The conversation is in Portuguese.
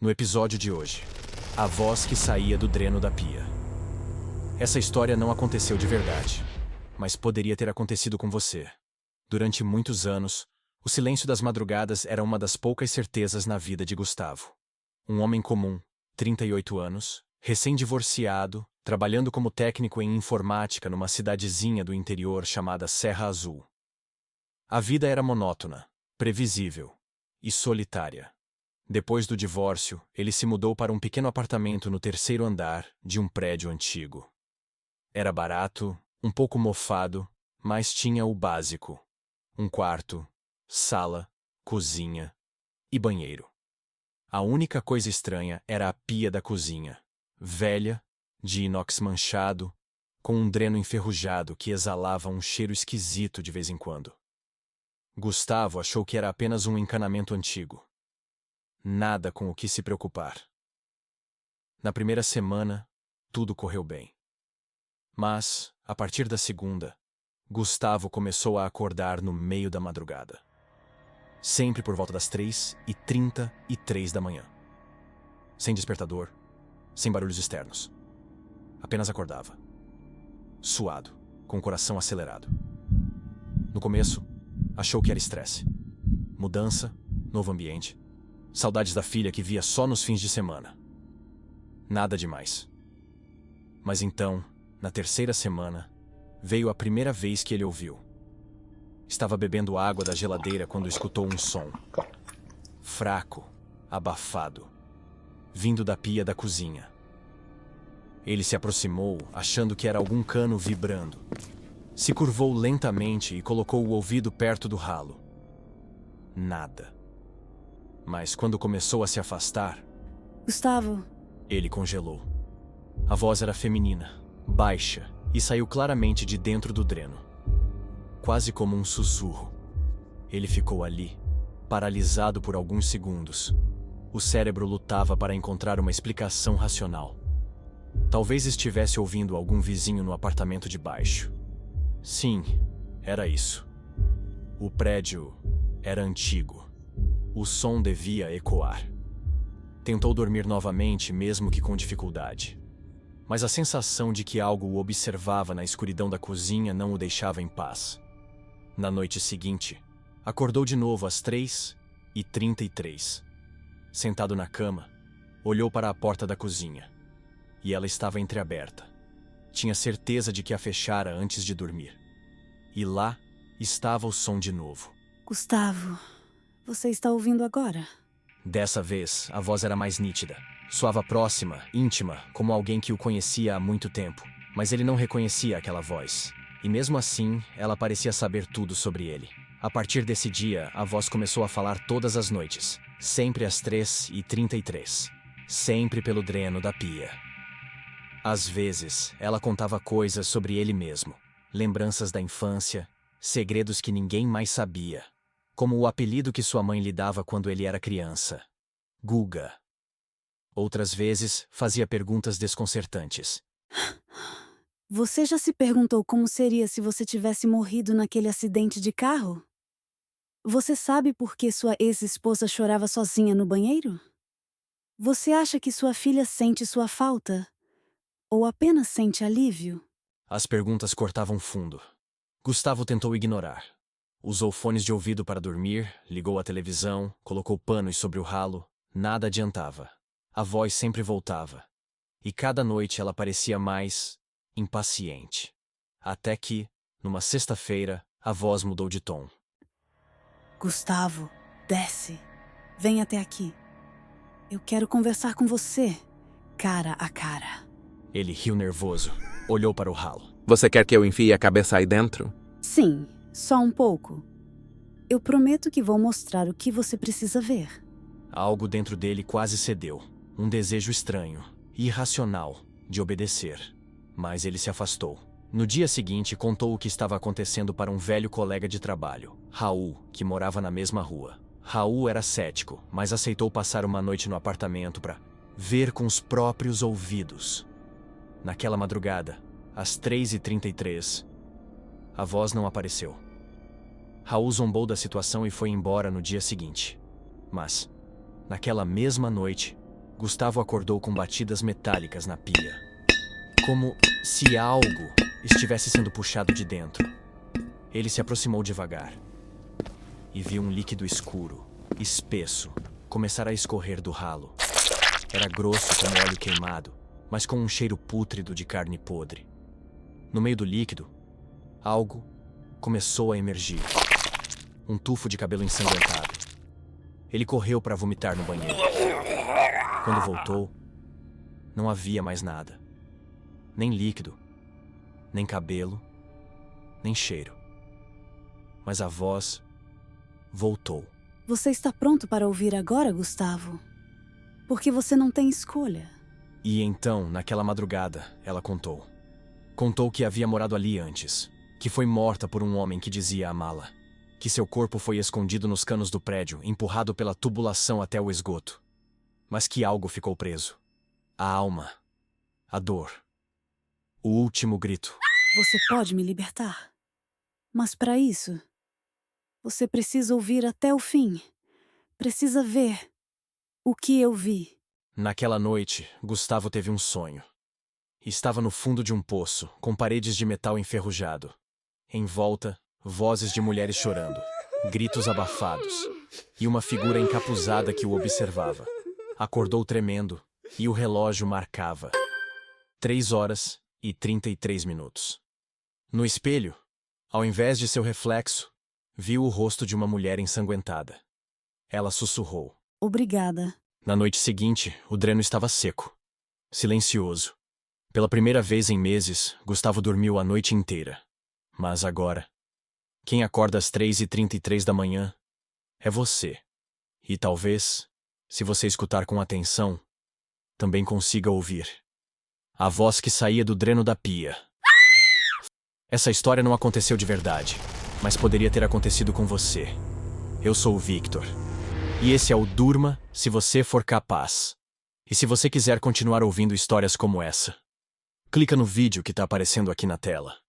No episódio de hoje, a voz que saía do dreno da pia. Essa história não aconteceu de verdade, mas poderia ter acontecido com você. Durante muitos anos, o silêncio das madrugadas era uma das poucas certezas na vida de Gustavo. Um homem comum, 38 anos, recém-divorciado, trabalhando como técnico em informática numa cidadezinha do interior chamada Serra Azul. A vida era monótona, previsível e solitária. Depois do divórcio, ele se mudou para um pequeno apartamento no terceiro andar de um prédio antigo. Era barato, um pouco mofado, mas tinha o básico: um quarto, sala, cozinha e banheiro. A única coisa estranha era a pia da cozinha, velha, de inox manchado, com um dreno enferrujado que exalava um cheiro esquisito de vez em quando. Gustavo achou que era apenas um encanamento antigo. Nada com o que se preocupar. Na primeira semana, tudo correu bem. Mas, a partir da segunda, Gustavo começou a acordar no meio da madrugada. Sempre por volta das 3h33 da manhã. Sem despertador, sem barulhos externos. Apenas acordava. Suado, com o coração acelerado. No começo, achou que era estresse. Mudança, novo ambiente. Saudades da filha que via só nos fins de semana. Nada demais. Mas então, na terceira semana, veio a primeira vez que ele ouviu. Estava bebendo água da geladeira quando escutou um som. Fraco, abafado, vindo da pia da cozinha. Ele se aproximou, achando que era algum cano vibrando. Se curvou lentamente e colocou o ouvido perto do ralo. Nada. Mas quando começou a se afastar... Gustavo. Ele congelou. A voz era feminina, baixa, e saiu claramente de dentro do dreno. Quase como um sussurro. Ele ficou ali, paralisado por alguns segundos. O cérebro lutava para encontrar uma explicação racional. Talvez estivesse ouvindo algum vizinho no apartamento de baixo. Sim, era isso. O prédio era antigo. O som devia ecoar. Tentou dormir novamente, mesmo que com dificuldade. Mas a sensação de que algo o observava na escuridão da cozinha não o deixava em paz. Na noite seguinte, acordou de novo às 3h33. Sentado na cama, olhou para a porta da cozinha. E ela estava entreaberta. Tinha certeza de que a fechara antes de dormir. E lá estava o som de novo. Gustavo, você está ouvindo agora? Dessa vez, a voz era mais nítida. Soava próxima, íntima, como alguém que o conhecia há muito tempo. Mas ele não reconhecia aquela voz. E mesmo assim, ela parecia saber tudo sobre ele. A partir desse dia, a voz começou a falar todas as noites. Sempre às 3h33. Sempre pelo dreno da pia. Às vezes, ela contava coisas sobre ele mesmo. Lembranças da infância, segredos que ninguém mais sabia. Como o apelido que sua mãe lhe dava quando ele era criança. Guga. Outras vezes, fazia perguntas desconcertantes. Você já se perguntou como seria se você tivesse morrido naquele acidente de carro? Você sabe por que sua ex-esposa chorava sozinha no banheiro? Você acha que sua filha sente sua falta? Ou apenas sente alívio? As perguntas cortavam fundo. Gustavo tentou ignorar. Usou fones de ouvido para dormir, ligou a televisão, colocou panos sobre o ralo. Nada adiantava. A voz sempre voltava. E cada noite ela parecia mais impaciente. Até que, numa sexta-feira, a voz mudou de tom. Gustavo, desce. Vem até aqui. Eu quero conversar com você, cara a cara. Ele riu nervoso. Olhou para o ralo. Você quer que eu enfie a cabeça aí dentro? Sim, só um pouco. Eu prometo que vou mostrar o que você precisa ver. Algo dentro dele quase cedeu. Um desejo estranho, irracional, de obedecer. Mas ele se afastou. No dia seguinte, contou o que estava acontecendo para um velho colega de trabalho, Raul, que morava na mesma rua. Raul era cético, mas aceitou passar uma noite no apartamento para ver com os próprios ouvidos. Naquela madrugada, às 3h33, a voz não apareceu. Raul zombou da situação e foi embora no dia seguinte. Mas, naquela mesma noite, Gustavo acordou com batidas metálicas na pia. Como se algo estivesse sendo puxado de dentro. Ele se aproximou devagar e viu um líquido escuro, espesso, começar a escorrer do ralo. Era grosso como óleo queimado, mas com um cheiro pútrido de carne podre. No meio do líquido, algo começou a emergir. Um tufo de cabelo ensanguentado. Ele correu para vomitar no banheiro. Quando voltou, não havia mais nada. Nem líquido, nem cabelo, nem cheiro. Mas a voz voltou. Você está pronto para ouvir agora, Gustavo? Porque você não tem escolha. E então, naquela madrugada, ela contou. Contou que havia morado ali antes, que foi morta por um homem que dizia amá-la, que seu corpo foi escondido nos canos do prédio, empurrado pela tubulação até o esgoto, mas que algo ficou preso. A alma, a dor, o último grito. Você pode me libertar. Mas para isso, você precisa ouvir até o fim. Precisa ver o que eu vi. Naquela noite, Gustavo teve um sonho. Estava no fundo de um poço, com paredes de metal enferrujado. Em volta, vozes de mulheres chorando, gritos abafados, e uma figura encapuzada que o observava. Acordou tremendo, e o relógio marcava 3h33. No espelho, ao invés de seu reflexo, viu o rosto de uma mulher ensanguentada. Ela sussurrou. Obrigada. Na noite seguinte, o dreno estava seco, silencioso. Pela primeira vez em meses, Gustavo dormiu a noite inteira. Mas agora, quem acorda às 3h33 da manhã é você. E talvez, se você escutar com atenção, também consiga ouvir a voz que saía do dreno da pia. Essa história não aconteceu de verdade, mas poderia ter acontecido com você. Eu sou o Victor. E esse é o Durma Se Você For Capaz. E se você quiser continuar ouvindo histórias como essa, clica no vídeo que está aparecendo aqui na tela.